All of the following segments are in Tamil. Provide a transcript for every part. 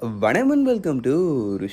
வணக்கம் and welcome to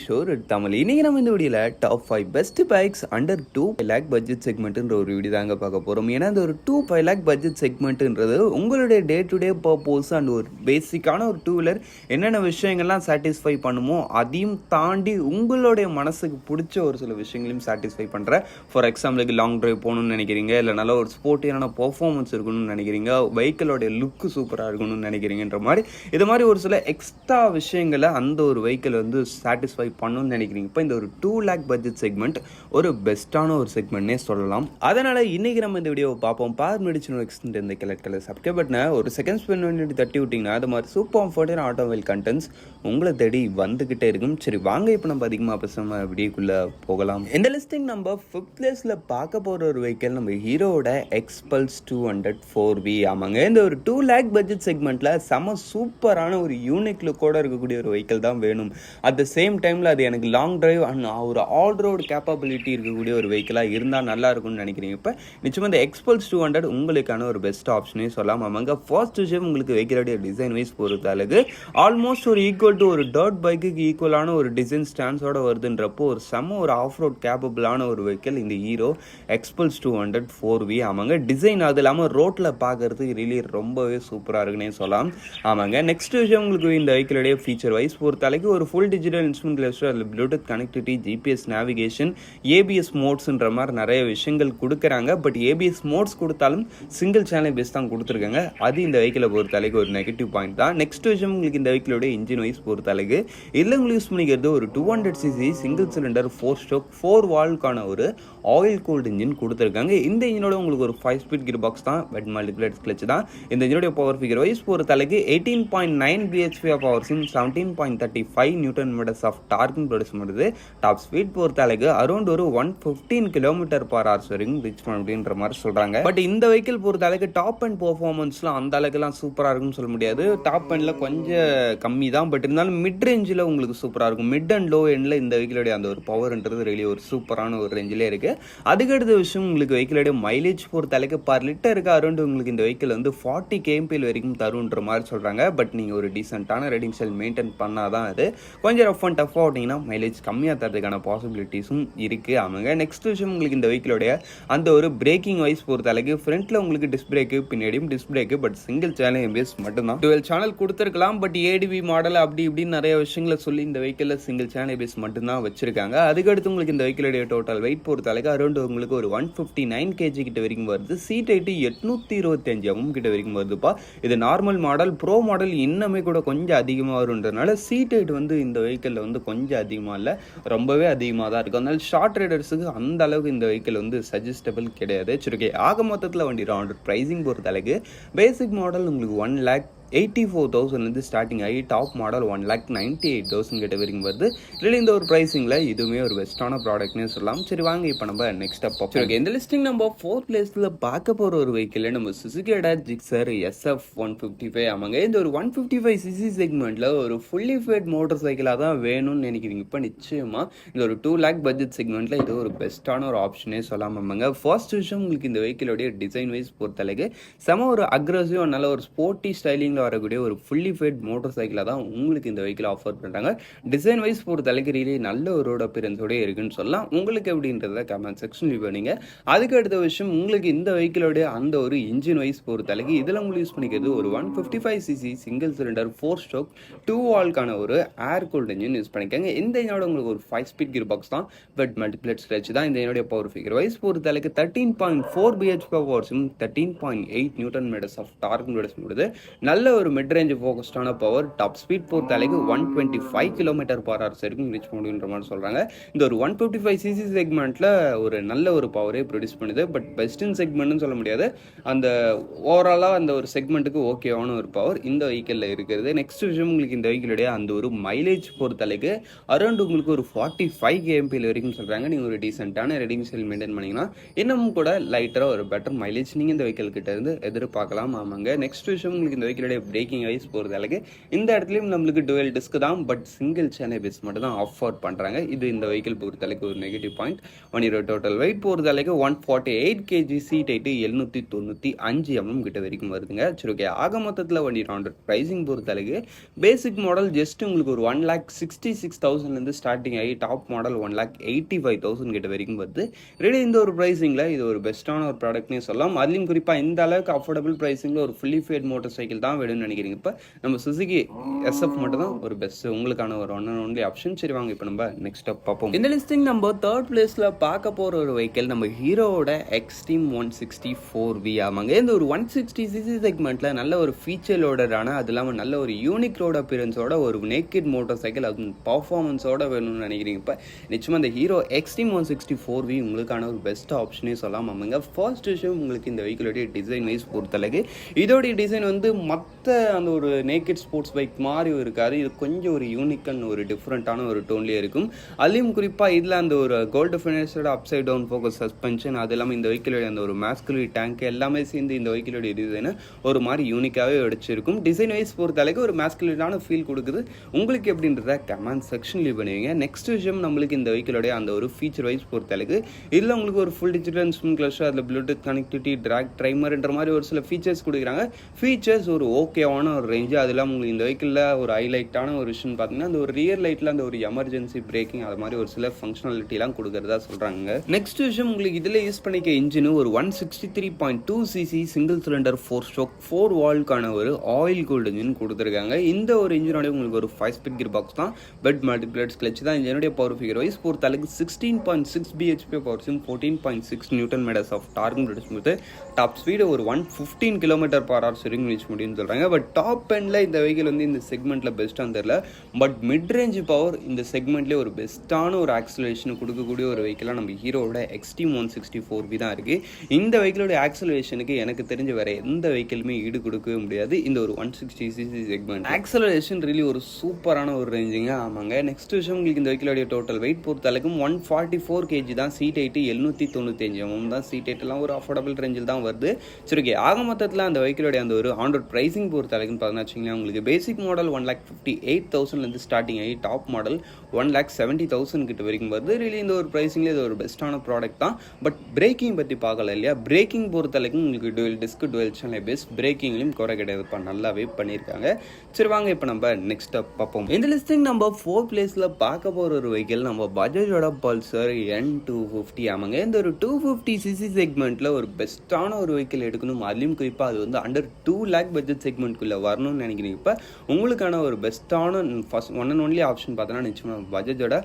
Shore Tamil. இன்றைக்கி நம்ம இந்த வீடியோவில் top 5 best bikes under 2 lakh budget செக்மெண்ட்டுன்ற ஒரு வீடியோ தாங்க பார்க்க போகிறோம். ஏன்னா இந்த ஒரு 2 லேக் பட்ஜெட் செக்மெண்ட்டுன்றது உங்களுடைய day to day purpose and ஒரு பேசிக்கான ஒரு டூ வீலர் என்னென்ன விஷயங்கள்லாம் சாட்டிஸ்ஃபை பண்ணுமோ அதையும் தாண்டி உங்களுடைய மனசுக்கு பிடிச்ச ஒரு சில விஷயங்களையும் சாட்டிஸ்ஃபை பண்ணுற. ஃபார் எக்ஸாம்பிளுக்கு லாங் ட்ரைவ் போகணும்னு நினைக்கிறீங்க, இல்லை நல்ல ஒரு ஸ்போர்ட்டியான பர்ஃபார்மன்ஸ் இருக்கணும்னு நினைக்கிறீங்க, வெஹிக்கிளோடைய லுக்கு சூப்பராக இருக்கணும்னு நினைக்கிறீங்கன்ற மாதிரி இது மாதிரி ஒரு சில எக்ஸ்ட்ரா விஷயங்களை அந்த ஒரு வெஹிக்கிள் வந்து சாட்டிஸ்ஃபை பண்ணணும்னு நினைக்கிறீங்க. இப்போ இந்த ஒரு 2 லேக் பட்ஜெட் செக்மெண்ட் ஒரு பெஸ்ட்டான ஒரு செக்மெண்ட்னே சொல்லலாம். அதனால் இன்றைக்கி நம்ம இந்த வீடியோவை பார்ப்போம். பார் மெடிச்சினோ எக்ஸ்டெண்ட் இந்த கலர் சப்ஸ்கிரைப் பட்டனை ஒரு செகண்ட் ஸ்பெண்ட் பண்ணி தட்டி விட்டிங்கன்னா அது மாதிரி சூப்பர் கம்ஃபர்டான ஆட்டோமொபைல் கண்டென்ட்ஸ் உங்களை தேடி வந்துக்கிட்டே இருக்கும். சரி வாங்க இப்போ நம்ம அதிகமாக பேசாமல் வீடியோக்குள்ளே போகலாம். இந்த லிஸ்டிங் நம்ம 5th பிளேஸில் பார்க்க போகிற ஒரு வெஹிக்கிள் நம்ம ஹீரோட எக்ஸ்பல்ஸ் 200 4V. ஆமாங்க, இந்த ஒரு 2 லேக் பட்ஜெட் செக்மெண்ட்டில் செம சூப்பரான ஒரு யூனிக் லுக்கோட இருக்கக்கூடிய ஒரு வெஹிக்கிள் தான் வேணும். அட் த சேம் டைமில் அது எனக்கு லாங் டிரைவ் அண்ட் ஒரு ஆல் ரோடு கேப்பபிலிட்டி இருக்கக்கூடிய ஒரு வெஹிக்கிளாக இருந்தால் நல்லா இருக்கும்னு நினைக்கிறீங்க. இப்போ நிச்சயமாக இந்த எக்ஸ்பல்ஸ் 200 உங்களுக்கான ஒரு பெஸ்ட் ஆப்ஷனே சொல்லலாம். ஆமாங்க, ஃபர்ஸ்ட் விஷயம் உங்களுக்கு வெஹிக்கிளோடைய டிசைன் வைஸ் பொறுத்த அளவுக்கு ஆல்மோஸ்ட் ஒரு ஈக்குவல் டு ஒரு டர்ட் பைக்குக்கு ஈக்குவலான ஒரு டிசைன் ஸ்டாண்ட்ஸோட வருதுன்றப்போ ஒரு செம்ம ஒரு ஆஃப் ரோட் கேப்பபிளான ஒரு வெஹிக்கிள் இந்த ஹீரோ எக்ஸ்பல்ஸ் 200 4V. ஆமாங்க, டிசைன் அது இல்லாமல் ரோட்டில் பார்க்கறதுக்கு ரியலி ரொம்பவே சூப்பராக இருக்குன்னே சொல்லலாம். ஆமாங்க, நெக்ஸ்ட் விஷயம் உங்களுக்கு இந்த வெஹிக்கிளோடைய ஃபீச்சர் வைஸ் பொறுத்தளவுக்கு ஒரு ஃபுல் டிஜிட்டல் இன்ஸ்ட்ருமெண்ட் கிளஸ்டர், அதில் Bluetooth connectivity, GPS navigation, ABS மோட்ஸ்ன்ற மாதிரி நிறைய விஷயங்கள் கொடுக்குறாங்க. பட் ஏபிஎஸ் மோட்ஸ் கொடுத்தாலும் சிங்கிள் சேனல் பேஸ் தான் கொடுத்துருக்காங்க. அது இந்த வெஹிக்கிளை பொறுத்தளவுக்கு ஒரு நெகட்டிவ் பாயிண்ட் தான். நெக்ஸ்ட் விஷயம் உங்களுக்கு இந்த வெஹிக்கிளோட இன்ஜின் வைஸ் பொறுத்தளவுக்கு இதில் உங்களுக்கு யூஸ் பண்ணிக்கிறது ஒரு 200cc சிங்கிள் சிலிண்டர் 4 ஸ்ட்ரோக் 4 வால்க்கான ஒரு ஆயில் கூல்டு இன்ஜின் கொடுத்துருக்காங்க. இந்த இன்ஜினோட உங்களுக்கு ஒரு 5 ஸ்பீட் கியர் பாக்ஸ் தான், வெட் மல்டிபிளேட் கிளச் தான். இந்த இன்ஜினோட பவர் ஃபிகர் வைஸ் பொறுத்தளவுக்கு 18.9 bhp ஆஃப் பவர் சிம் 17.35 newton metres of torque produce பண்ணுது. டாப் ஸ்பீட் பொறுத்தளவுக்கு அரௌண்ட் ஒரு 115 km/h வரைக்கும் ரீச் பண்ண அப்படின்ற மாதிரி சொல்றாங்க. பட் இந்த வெஹிக்கிள் பொறுத்தளவுக்கு டாப் அண்ட் பெர்ஃபார்மன்ஸ்லாம் அந்த அளவுக்குலாம் சூப்பராக இருக்குன்னு சொல்ல முடியாது. டாப் அண்ட்ல கொஞ்சம் கம்மி தான், பட் இருந்தாலும் மிட் ரேஞ்சில் உங்களுக்கு சூப்பராக இருக்கும். மிட் அண்ட் லோ எண்ட்ல இந்த வெஹிக்கிளோட அந்த ஒரு பவர்ன்றது ரெலி ஒரு சூப்பரான ஒரு ரேஞ்சிலே இருக்கு. அதுக்கடுத்த விஷயம் உங்களுக்கு வெஹிக்கிளோட மைலேஜ் பொறுத்தளவுக்கு பர் லிட்டருக்கு அரௌண்ட் உங்களுக்கு இந்த வெஹிக்கிள் வந்து 40 kmph வரைக்கும் தருன்ற மாதிரி சொல்றாங்க. பட் நீங்க ஒரு டீசென்ட்டான ரைடிங் ஸ்டைல் மெயின்டைன் பண்ணாதான் அது கொஞ்சம் ரஃப் அண்ட் டஃப் ஆகிட்டீங்கன்னா மைலேஜ் கம்மியாக தரதுக்கான பாசிபிலிட்டிஸும் இருக்கு. ஆமாங்க, நெக்ஸ்ட் விஷயம் உங்களுக்கு இந்த வெஹிக்கிளோடைய அந்த ஒரு பிரேக்கிங் வைஸ் பொறுத்தளவுக்கு ஃப்ரண்ட்ல உங்களுக்கு டிஸ்க் பிரேக்கு, பின்னாடியும் disc brake, but single channel ABS மட்டும்தான். 12 சேனல் கொடுத்துருக்கலாம், பட் ஏடிவி மாடல் அப்படி இப்படின்னு நிறைய விஷயங்களை சொல்லி இந்த வெஹிக்கிளில் சிங்கிள் சேனல் ஏபிஎஸ் மட்டும்தான் வச்சிருக்காங்க. அதுக்கடுத்து உங்களுக்கு இந்த வெஹிக்கிளோடைய டோட்டல் வெயிட் பொறுத்தளவுக்கு அரௌண்ட் உங்களுக்கு ஒரு 159 kg கிட்ட வரைக்கும் வருது. சீட் ஹைட் 825 mm கிட்ட வரைக்கும் வருதுப்பா. இது நார்மல் மாடல். ப்ரோ மாடல் இன்னமே கூட கொஞ்சம் அதிகமாக வருன்றதுனால சீட் ஹைட் வந்து இந்த வெஹிக்கிளில் வந்து கொஞ்சம் அதிகமாக இல்லை, ரொம்பவே அதிகமாக தான் இருக்கும். அதனால ஷார்ட் ரைடர்ஸுக்கு அந்த அளவுக்கு இந்த வெஹிக்கிள் வந்து சஜஸ்டபிள் கிடையாது. சரி, ஆக மொத்தத்தில் வண்டி ரவுண்ட் ப்ரைஸிங் பொறுத்தளவுக்கு பேசிக் மாடல் உங்களுக்கு 1,84,000 ஸ்டார்டிங் ஆகி டாப் மாடல் 1,98,000 கிட்ட வரைக்கும் வருது. இல்லை இந்த ஒரு ப்ரைஸிங்கில் இதுவுமே ஒரு பெஸ்ட்டான ப்ராடக்ட்னே சொல்லலாம். சரி வாங்க இப்போ நம்ம நெக்ஸ்ட் அப் பார்ப்போம். இந்த லிஸ்டிங் நம்ம 4th பிளேஸில் பார்க்க போகிற ஒரு வெஹிக்கிள் நம்ம சுசுகியோட ஜிக்ஸர் SF 155. ஆமாங்க, இந்த ஒரு 155cc செக்மெண்ட்டில் ஒரு ஃபுல்லி ஃபேட் மோட்டர் சைக்கிளாக தான் வேணும்னு நினைக்கிறீங்க. இப்போ நிச்சயமாக இந்த ஒரு 2 லேக் பட்ஜெட் செக்மெண்ட்டில் இது ஒரு பெஸ்ட்டான ஒரு ஆப்ஷனே சொல்லலாம். ஆமாங்க, ஃபர்ஸ்ட் விஷயம் உங்களுக்கு இந்த வெஹிக்கிளோடைய டிசைன் வைஸ் பொறுத்தளவுக்கு செம ஒரு அக்ரெசிவ் நல்ல ஒரு ஸ்போர்ட்டி ஸ்டைலிங் வரக்கூடிய ஒரு ஃபுல்லி ஃபேட் மோட்டர் சைக்கிளை தான் உங்களுக்கு இந்த வெஹிக்கிள் ஆஃபர் பண்ணுறாங்க. டிசைன் வைஸ் பொறுத்தளவுக்கு ரீலி நல்ல ஒரு ரோட் அப்பியரன்ஸோட இருக்குன்னு சொல்லலாம். உங்களுக்கு எப்படின்றத கமெண்ட் செக்ஷன் லீவ் பண்ணீங்க. அதுக்கு அடுத்த விஷயம் உங்களுக்கு இந்த வெஹிக்கிளோட அந்த ஒரு இன்ஜின் வைஸ் பொறுத்தளவுக்கு இதில் உங்களுக்கு யூஸ் பண்ணிக்கிறது ஒரு 155cc சிங்கிள் சிலிண்டர் 4 ஸ்ட்ரோக் 2 வால்க்கான ஒரு ஏர் கூல்ட் இன்ஜின் யூஸ் பண்ணிக்காங்க. இந்த இன்ஜினோட உங்களுக்கு ஒரு 5 ஸ்பீட் கியர் பாக்ஸ் தான், வெட் மல்டிபிளேட் ஸ்ட்ரெச் தான். இந்த இன்ஜினோட பவர் ஃபிகர் வைஸ் பொறுத்தளவுக்கு 13.4 bhp பவர் சிம் 13.8 newton metres of torque produce பண்ணுது. நல்ல ஒரு மிட் ரேஞ்ச் ஃபோக்கஸ்டான பவர். டாப் ஸ்பீட் பொறுத்தளவுக்கு 125 km/h வரைக்கும் ரீச் பண்ணுன்ற மாதிரி சொல்றாங்க. இந்த ஒரு 155cc செக்மெண்ட்ல ஒரு நல்ல ஒரு பவரே ப்ரொடியூஸ் பண்ணுது. பட் பெஸ்ட் இன் செக்மெண்ட்னு சொல்ல முடியாது, அந்த ஓவராலாக அந்த ஒரு செக்மெண்ட்டுக்கு ஓகேவான ஒரு பவர் இந்த வெஹிக்கிளில் இருக்கிறது. நெக்ஸ்ட் விஷயம் உங்களுக்கு இந்த வெஹிக்கிளுடைய அந்த ஒரு மைலேஜ் பொறுத்தளவுக்கு அரௌண்ட் உங்களுக்கு ஒரு 45 kmph வரைக்கும் சொல்றாங்க. நீங்கள் ஒரு டீசென்ட்டான ரைடிங் ஸ்டைல் மெயின்டைன் பண்ணீங்கன்னா இன்னமும் கூட லைட்டராக ஒரு பெட்டர் மைலேஜ் நீங்கள் இந்த வெஹிக்கிள் கிட்ட இருந்து எதிர்பார்க்கலாம். ஆமாங்க, நெக்ஸ்ட் விஷயம் உங்களுக்கு இந்த வெஹிக்கிளுடைய வெஹிக்கிளோடைய பிரேக்கிங் வைஸ் பொறுத்த அளவுக்கு இந்த இடத்துலையும் நம்மளுக்கு டுவெல் டிஸ்க் தான், பட் சிங்கிள் சேனல் பேஸ் மட்டும் தான் ஆஃபர் பண்ணுறாங்க. இது இந்த வெஹிக்கிள் பொறுத்த அளவுக்கு ஒரு நெகட்டிவ் பாயிண்ட். வண்டியோட டோட்டல் வெயிட் பொறுத்த அளவுக்கு 148 kg, சீட் ஹைட்டு 795 mm கிட்ட வரைக்கும் வருதுங்க. சரி ஓகே, ஆக மொத்தத்தில் வண்டியோட ப்ரைஸிங் பொறுத்த அளவுக்கு பேசிக் மாடல் ஜஸ்ட் உங்களுக்கு ஒரு 1,66,000 ஸ்டார்டிங் ஆகி டாப் மாடல் 1,85,000 கிட்ட வரைக்கும் வருது. ரெடி இந்த ஒரு ப்ரைஸிங்கில் இது ஒரு பெஸ்ட்டான ஒரு ப்ராடக்ட்னே சொல்லலாம். அதுலேயும் குறிப்பாக இந்த அளவுக்கு அஃபோர்டபுள் ப்ரைஸிங்கில் ஒரு ஃபுல்லி ஃபேட் மோட்டர் சைக்கிள் தான் வேணும்னு நினைக்கிறீங்க. இப்போ நம்ம சுசுகி எஸ்எஃப் மட்டும் தான் ஒரு பெஸ்ட் உங்களுக்கான ஒரு ஒன் அண்ட் ஒன்லி ஆப்ஷன். சரி வாங்க இப்போ நம்ம நெக்ஸ்ட் அப் பார்ப்போம். இந்த லிஸ்டிங் நம்ம தேர்ட் பிளேஸில் பார்க்க போகிற ஒரு வெஹிக்கிள் நம்ம ஹீரோவோட எக்ஸ்ட்ரீம் 164V. ஆமாங்க, இந்த ஒரு 160cc செக்மெண்ட்டில் நல்ல ஒரு ஃபீச்சர் லோடரான, அது இல்லாமல் நல்ல ஒரு யூனிக் ரோட் அப்பியரன்ஸோட ஒரு நேக்கட் மோட்டர் சைக்கிள், அது பர்ஃபார்மன்ஸோட வேணும்னு நினைக்கிறீங்க. இப்போ நிச்சயமாக இந்த ஹீரோ எக்ஸ்ட்ரீம் 164V உங்களுக்கான ஒரு பெஸ்ட் ஆப்ஷனே சொல்லலாம். ஆமாங்க, ஃபர்ஸ்ட் விஷயம் உங்களுக்கு இந்த வெஹிக்கிளோடைய டிசைன் வைஸ் பொறுத்தளவுக்கு இதோடைய டிசைன் வந்து மற்ற அந்த ஒரு நேக்கட் ஸ்போர்ட்ஸ் பைக் மாதிரி இருக்காது. இது கொஞ்சம் ஒரு யூனிக்கான ஒரு டிஃப்ரெண்ட்டான ஒரு டோன்லேயே இருக்கும். அதுலேயும் குறிப்பாக இதில் அந்த ஒரு கோல்டு ஃபினிஷோட அப்சைட் டவுன் ஃபோக்கஸ் சஸ்பென்ஷன், அது இல்லாமல் இந்த வெஹிக்கிளோடைய அந்த ஒரு மாஸ்குலரி டேங்க் எல்லாமே சேர்ந்து இந்த வெஹிக்கிளோடைய டிசைனை ஒரு மாதிரி யூனிக்காகவே அடிச்சிருக்கும். டிசைன் வைஸ் பொறுத்தளவுக்கு ஒரு மாஸ்குலரியான ஃபீல் கொடுக்குது. உங்களுக்கு எப்படின்றத கமெண்ட் செக்ஷன் லீவ் பண்ணுவீங்க. நெக்ஸ்ட் விஷயம் நம்மளுக்கு இந்த வெஹிக்கிளோடைய அந்த ஒரு ஃபீச்சர் வைஸ் பொறுத்தளவுக்கு இதில் உங்களுக்கு ஒரு ஃபுல் டிஜிட்டல் இன்ஸ்ட்ருமெண்ட் கிளஸ்டர், அதில் ப்ளூடூத் கனெக்டிவிட்டி, ட்ராக் ட்ரைமர்ன்ற மாதிரி ஒரு சில ஃபீச்சர்ஸ் கொடுக்குறாங்க. ஃபீச்சர்ஸ் ஒரு ஓகேவான ஒரு ரேஞ்சு. அது இல்லாமல் உங்களுக்கு இந்த வெஹிக்கிளில் ஒரு ஹைலைட்டான ஒரு விஷயம் பார்த்தீங்கன்னா அந்த ஒரு ரியர் லைட்டில் அந்த ஒரு எமர்ஜென்சி பிரேக்கிங் அது மாதிரி ஒரு சில ஃபங்க்ஷனாலிட்டிலாம் கொடுக்குறதா சொல்கிறாங்க. நெக்ஸ்ட் விஷயம் உங்களுக்கு இதில் யூஸ் பண்ணிக்க இன்ஜின் ஒரு 163.2cc சிங்கிள் சிலிண்டர் 4-stroke 4 வால்க்கான ஒரு ஆயில் கூல்டு இன்ஜின் கொடுத்துருக்காங்க. இந்த ஒரு இன்ஜினோட உங்களுக்கு ஒரு 5-speed கியர் பாக்ஸ் தான், பெட் மல்டிபிளேட்ஸ் கிளச் தான். இன்ஜினுடைய பவர் ஃபிகர் வைஸ் பொறுத்த அளவுக்கு 16.6 bhp பவர்ஸும் 14.6 நியூட்டன் மீட்டர்ஸ் ஆஃப் டார்க்கும் கொடுத்து டாப் ஸ்பீடு ஒரு 115 km/h வரைக்கும் ரீச் முடியும்னு சொல்கிறாங்க. பட் டாப் எண்டில் இந்த வெஹிக்கிள் வந்து இந்த செக்மெண்ட்டில் பெஸ்ட்டாக தெரியல. பட் மிட் ரேஞ்ச் பவர் இந்த செக்மெண்ட்லேயே ஒரு பெஸ்ட்டான ஒரு ஆக்சலரேஷன் கொடுக்கக்கூடிய ஒரு வெஹிக்கிளாக நம்ம ஹீரோவோட எக்ஸ்ட்ரீம் 164V தான் இருக்குது. இந்த வெஹிக்கிளோட ஆக்சலரேஷனுக்கு எனக்கு தெரிஞ்ச வேறு எந்த வெஹிக்கிளுமே ஈடு கொடுக்கவே முடியாது. இந்த ஒரு 160cc செக்மெண்ட் ஆக்சலரேஷன் ரியலி ஒரு சூப்பரான ஒரு ரேஞ்சுங்க. ஆமாங்க, நெக்ஸ்ட் விஷயம் உங்களுக்கு இந்த வெஹிக்கிளோடைய டோட்டல் வெயிட் பொறுத்த அளவுக்கு 144 kg தான், சீட் ஹைட்டு 795 mm தான். சீட் ஹைட்டெல்லாம் ஒரு அஃபோர்டபுள் ரேஞ்சில் தான் வருது. சரி ஓகே, ஆக மொத்தத்தில் அந்த வெஹிக்கிளோடைய அந்த ஒரு ஆன் ரோட் ப்ரைஸிங் பொறுத்த அளவுக்குன்னு பார்த்தீங்கன்னா வச்சுங்களேன், உங்களுக்கு பேசிக் மாடல் 1,58,000 ஸ்டார்டிங் ஆகி டாப் மாடல் 1,70,000 கிட்ட வரைக்கும் வருது. ரியலி இந்த ஒரு ப்ரைஸிங்கில் இது ஒரு பெஸ்ட்டான ப்ராடக்ட் தான். பட் பிரேக்கிங் பற்றி பார்க்கல இல்லையா, பிரேக்கிங் பொறுத்த அளவுக்கு உங்களுக்கு dual disc dual channel base பிரேக்கிங்லையும் குறை கிடையாதுப்பா, நல்லாவே பண்ணியிருக்காங்க. சரி வாங்க இப்போ நம்ம நெக்ஸ்ட் பார்ப்போம். இந்த லிஸ்டிங் நம்ம 4th பிளேஸில் பார்க்க போகிற ஒரு வெஹிக்கிள் நம்ம பஜாஜோட பல்சர் N250. ஆமாங்க, இந்த ஒரு 250cc செக்மெண்ட்டில் ஒரு பெஸ்ட்டான ஒரு வெஹிக்கிள் எடுக்கணும், அதுலேயும் குறிப்பாக அது வந்து அண்டர் 2 lakh பட்ஜெட் செக்மெண்ட்குள்ளே வரணும்னு நினைக்கிறீங்க. இப்போ உங்களுக்கான ஒரு பெஸ்ட்டான first one and only option பார்த்தோன்னா நிச்சயமாக பஜாஜோட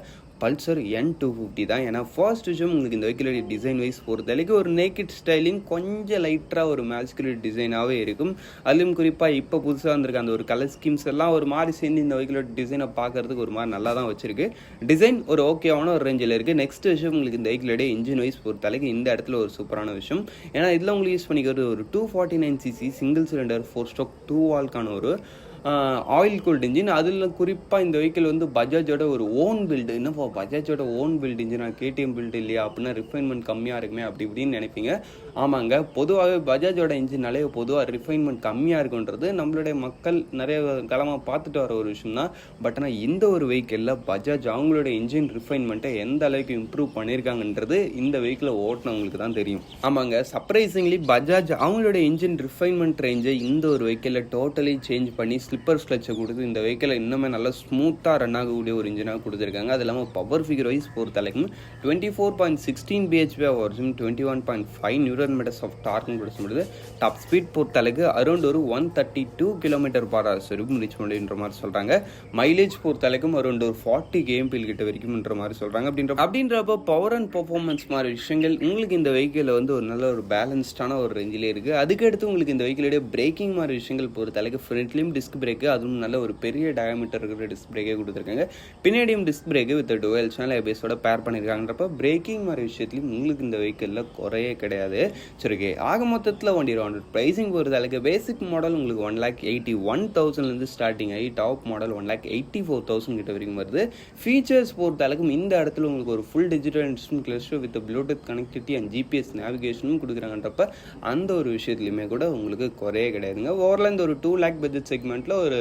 பல்சர் N250 தான். ஏன்னா ஃபர்ஸ்ட் விஷயம் உங்களுக்கு இந்த வெஹிக்கிளோட டிசைன் வைஸ் பொறுத்தளவுக்கு ஒரு நேக்கட் ஸ்டைலிங் கொஞ்சம் லைட்டாக ஒரு மேஸ்குலர் டிசைனாகவே இருக்கும். அதுலேயும் குறிப்பாக இப்போ புதுசாக வந்திருக்க அந்த ஒரு கலர் ஸ்கீம்ஸ் எல்லாம் ஒரு மாதிரி சேர்ந்து இந்த வெஹிக்கிளோட டிசைனை பார்க்கறதுக்கு ஒரு மாதிரி நல்லா தான் வச்சிருக்கு. டிசைன் ஒரு ஓகேவான ஒரு ரேஞ்சில் இருக்குது. நெக்ஸ்ட் விஷயம் உங்களுக்கு இந்த வெஹிக்கிளோட இன்ஜின் வைஸ் பொறுத்தளவுக்கு இந்த இடத்துல ஒரு சூப்பரான விஷயம். ஏன்னா இதில் உங்களுக்கு யூஸ் பண்ணிக்கிறது ஒரு 249cc சிங்கிள் சிலிண்டர் 4-stroke 2 வால்க்கான ஒரு ஆயில் கூல்டு இன்ஜின். அதில் குறிப்பாக இந்த வெஹிக்கிள் வந்து பஜாஜோட ஒரு ஓன் பில்டு. என்னப்பா பஜாஜோட own build engine, KTM build இல்லையா அப்படின்னா ரிஃபைன்மெண்ட் கம்மியாக இருக்குமே அப்படி இப்படின்னு நினைப்பீங்க. ஆமாங்க, பொதுவாகவே பஜாஜோட இன்ஜின்னாலே பொதுவாக ரிஃபைன்மெண்ட் கம்மியாக இருக்குன்றது நம்மளுடைய மக்கள் நிறைய காலமாக பார்த்துட்டு வர ஒரு விஷயம் தான். பட் ஆனால் இந்த ஒரு வெஹிக்கிளில் பஜாஜ் அவங்களோட இன்ஜின் ரிஃபைன்மெண்ட்டை எந்த அளவுக்கு இம்ப்ரூவ் பண்ணியிருக்காங்கன்றது இந்த வெஹிக்கிளை ஓட்டினவங்களுக்கு தான் தெரியும். ஆமாங்க, சர்ப்ரைசிங்லி பஜாஜ் அவங்களோட இன்ஜின் ரிஃபைன்மெண்ட் ரேஞ்சை இந்த ஒரு வெஹிக்கிளில் டோட்டலி சேஞ்ச் பண்ணி ஸ்லிப்பர் கிளச்சை கொடுத்து இந்த வெஹிக்கிளை இன்னுமே நல்லா ஸ்மூத்தாக ரன் ஆகக்கூடிய ஒரு இன்ஜினாக கொடுத்துருக்காங்க. அது இல்லாமல் பவர் ஃபிகர் வைஸ் பொறுத்தளவுக்கும் 24.16 bhp பவர்ஸும் 21.5 நியூட்டன் மீட்டர்ஸ் ஆஃப் டார்க்கும் கொடுக்க முடியுது. டாப் ஸ்பீட் பொறுத்தளவுக்கு அரௌண்ட் ஒரு 132 km/h வரைக்கும் ரீச் முடியுன்ற மாதிரி சொல்கிறாங்க. மைலேஜ் பொறுத்தளவுக்கும் அரௌண்ட் ஒரு 40 kmpl கிட்ட வரைக்கும்ன்ற மாதிரி சொல்கிறாங்க. அப்படின்றப்போ பவர் அண்ட் பர்ஃபார்மன்ஸ் மாதிரி விஷயங்கள் உங்களுக்கு இந்த வெஹிக்கிளில் வந்து ஒரு நல்ல ஒரு பேலன்ஸ்டான ஒரு ரேஞ்சிலே இருக்குது. அதுக்கடுத்து உங்களுக்கு இந்த வெஹிக்கிளோட பிரேக்கிங் மாதிரி விஷயங்கள் பொறுத்தளவுக்கு ஃப்ரண்ட்லேயும் டிஸ்க் பிரேக்கு, அதுவும் நல்ல ஒரு பெரிய டயாமீட்டர் இருக்கிற டிஸ்க் பிரேக்கே கொடுத்துருக்காங்க. பின்னாடியும் disc brake with dual channel ஏபிஎஸோட பேர் பண்ணியிருக்காங்கன்றப்ப பிரேக்கிங் மாதிரி விஷயத்துலையும் உங்களுக்கு இந்த வெஹிக்கிளில் குறையே கிடையாது. சரி ஓகே, ஆக மொத்தத்தில் வண்டியோட ப்ரைஸிங் பொறுத்த அளவுக்கு பேசிக் மாடல் உங்களுக்கு 1,81,000 ஸ்டார்டிங் ஆகி டாப் மாடல் 1,84,000 கிட்ட வரைக்கும் வருது. ஃபீச்சர்ஸ் பொறுத்த அளவுக்கு இந்த இடத்துல உங்களுக்கு ஒரு full digital instrument cluster with Bluetooth connectivity and GPS நேவிகேஷனும் கொடுக்குறாங்கன்றப்ப அந்த ஒரு விஷயத்துலையுமே கூட உங்களுக்கு குறையே கிடையாதுங்க. ஓவரால் இந்த ஒரு 2 lakh பட்ஜெட் செக்மெண்ட்டில் ஒரு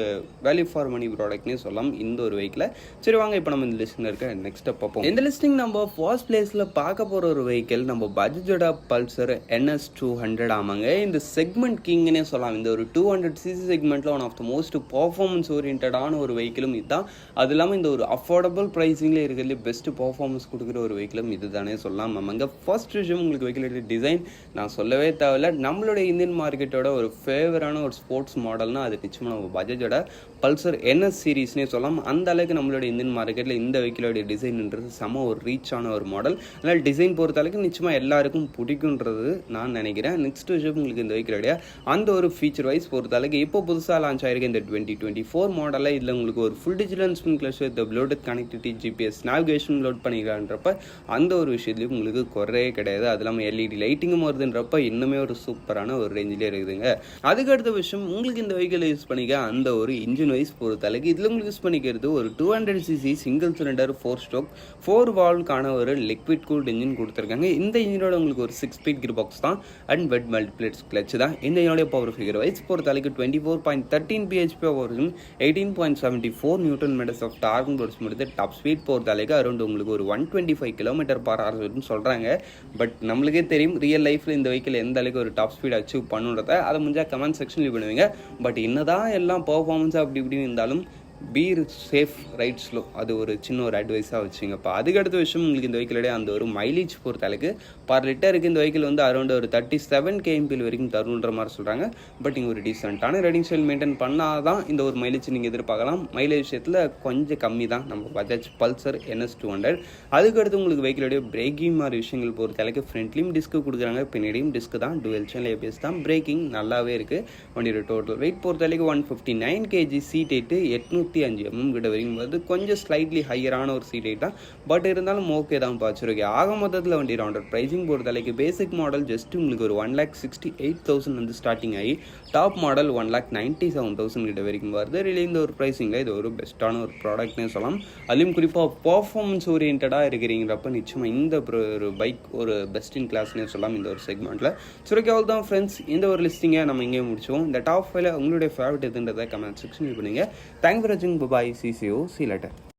வேல்யூ ஃபார் மணி ப்ராடக்ட்னே சொல்லலாம் இந்த ஒரு வெஹிக்கில். சரி வாங்க இப்போ நம்ம இந்த லிஸ்ட்டில் இருக்க நெக்ஸ்ட் பார்ப்போம். இந்த லிஸ்டிங் நம்ம ஃபர்ஸ்ட் பிளேஸில் பார்க்க போகிற ஒரு வெஹிக்கிள் நம்ம பஜாஜோட பல்சர் NS 200 ஆமாங்க. இந்த செக்மெண்ட் கிங்னே சொல்லலாம். இந்த ஒரு 200cc செக்மெண்ட்டில் one of the most performance ஓரியன்டான ஒரு வெஹிக்கிளும் இதுதான். அது இல்லாமல் இந்த ஒரு அஃபோர்டபுள் ப்ரைஸிங்கில் இருக்கிறதுலே பெஸ்ட் பர்ஃபார்மன்ஸ் கொடுக்குற ஒரு வெஹிக்கிளும் இது தானே சொல்லலாம். ஆமாங்க. ஃபர்ஸ்ட் விஷயம் உங்களுக்கு வெஹிக்கிளோட டிசைன் நான் சொல்லவே தேவையில்ல. நம்மளுடைய இந்தியன் மார்க்கெட்டோட ஒரு ஃபேவரான ஒரு ஸ்போர்ட்ஸ் மாடல்னால் அது நிச்சயமாக நம்ம பஜாஜோட பல்சர் NS சீரீஸ்னே சொல்லலாம். அந்த அளவுக்கு நம்மளோட இந்தியன் மார்க்கெட்டில் இந்த வெஹிக்கிளோட டிசைன்ன்றது செம ஒரு ரீச்சான ஒரு மாடல். அதனால் டிசைன் பொறுத்த அளவுக்கு நிச்சயமாக எல்லாருக்கும் பிடிக்குன்றது நான் நினைக்கிறேன். நெக்ஸ்ட் விஷயம் உங்களுக்கு இந்த வெஹிக்கிளோடைய அந்த ஒரு ஃபீச்சர் வைஸ் பொறுத்த அளவுக்கு இப்போ புதுசாக லான்ச் ஆகிருக்கு இந்த 2024 மாடலில். இதில் உங்களுக்கு ஒரு full digital instrument cluster with Bluetooth connectivity GPS navigation load பண்ணிக்கிறான்றப்ப அந்த ஒரு விஷயத்துலையும் உங்களுக்கு குறையே கிடையாது. அது இல்லாமல் LED லைட்டிங்கும் வருதுன்றப்ப இன்னுமே ஒரு சூப்பரான ஒரு ரேஞ்சிலே இருக்குதுங்க. அதுக்கு அடுத்த விஷயம் உங்களுக்கு இந்த வெஹிக்கிள் யூஸ் பண்ணிக்க அந்த ஒரு இன்ஜின் வைஸ் பொறுத்த அளவுக்கு இதில் உங்களுக்கு யூஸ் பண்ணிக்கிறது ஒரு 200cc சிங்கிள் சிலிண்டர் 4 ஸ்ட்ரோக் 4 வால்வ்க்கான ஒரு லிக்விட் கூல்ட் இன்ஜின் கொடுத்துருக்காங்க. இந்த இன்ஜினோட உங்களுக்கு ஒரு 6 ஸ்பீட் கியர் பாக்ஸ் தான் அண்ட் வெட் மல்டிப்ளேட்ஸ் கிளச் தான். இந்த இன்ஜினோட பவர் ஃபிகர் வைஸ் பொறுத்த அளவுக்கு 24.13 bhp வரும் 18.74 newton metres of torque produce பண்ணுறது. டாப் ஸ்பீட் பொறுத்த அளவுக்கு அரௌண்ட் உங்களுக்கு ஒரு 125 km/h சொல்கிறாங்க. பட் நம்மளுக்கே தெரியும் ரியல் லைஃப்பில் இந்த வெஹிக்கிள் எந்த அளவுக்கு ஒரு டாப் ஸ்பீட் அச்சீவ் பண்ணுறத அதை முடிஞ்சால் கமெண்ட் செக்ஷனில் பண்ணுவீங்க. பட் என்னதான் எல்லாம் பர்ஃபார்மன்ஸ் அப்படி இப்படின்னு இருந்தாலும் பீர் சேஃப் ரைட் ஸ்லோ அது ஒரு சின்ன ஒரு அட்வைஸாக வச்சுங்கப்பா. அதுக்கடுத்த விஷயம் உங்களுக்கு இந்த வெஹிக்கிளோடைய அந்த ஒரு மைலேஜ் பொறுத்த அளவுக்கு பர் லிட்டருக்கு இந்த வெஹிக்கிள் வந்து அரௌண்ட் ஒரு 37 kmpl வரைக்கும் தருன்ற மாதிரி சொல்கிறாங்க. பட் இங்கே ஒரு டீசெண்டான ரைடிங் ஸ்டைல் மெயின்டைன் பண்ணால் தான் இந்த ஒரு மைலேஜ் நீங்கள் எதிர்பார்க்கலாம். மைலேஜ் விஷயத்தில் கொஞ்சம் கம்மி தான் நம்ம பஜாஜ் பல்சர் NS 200. அதுக்கடுத்து உங்களுக்கு வெஹிக்கிளோடைய பிரேக்கிங் மாதிரி விஷயங்கள் பொறுத்த அளவுக்கு ஃப்ரண்ட்லையும் டிஸ்க்கு கொடுக்குறாங்க, பின்னாடியும் டிஸ்க்கு தான், டுவெல் சேனல் ABS தான். பிரேக்கிங் நல்லாவே இருக்குது. வண்டியோட டோட்டல் வெயிட் பொறுத்த அளவுக்கு 159 kg. சீட் ஹைட்டு 805 mm கிட்ட வரைக்கும் வருது. கொஞ்சம் ஸ்லைட்லி ஹையரான ஒரு சீட் ஹைட் தான். பட் இருந்தாலும் ஓகே தான் பாச்சிருக்கேன். ஆக மொத்தத்தில் வண்டி ரவுண்டர் ப்ரைஸிங் பொறுத்த அளவுக்கு பேசிக் மாடல் ஜஸ்ட் உங்களுக்கு ஒரு 1,68,000 வந்து ஸ்டார்டிங் ஆகி டாப் மாடல் 1,97,000 கிட்ட வரைக்கும் வருது. ரிலி இந்த ஒரு ப்ரைஸிங்கில் இது ஒரு பெஸ்ட்டான ஒரு ப்ராடக்ட்னே சொல்லலாம். அதுலேயும் குறிப்பாக பர்ஃபார்மன்ஸ் ஓரியன்டாக இருக்கிறீங்கிறப்ப நிச்சயமாக இந்த ஒரு பைக் ஒரு பெஸ்ட் இன் கிளாஸ்னே சொல்லலாம் இந்த ஒரு செக்மெண்ட்டில். சுரக்கே அவ்வளோ தான் ஃப்ரெண்ட்ஸ். இந்த ஒரு லிஸ்டிங்கை நம்ம இங்கே முடிச்சோம். இந்த டாப் 5 உங்களுடைய ஃபேவரட் எதுன்றதை கமெண்ட் செக்ஷன் பண்ணுங்க. தேங்க்ஸ் ஃபார் வாட்சிங். Bye-bye. See you later.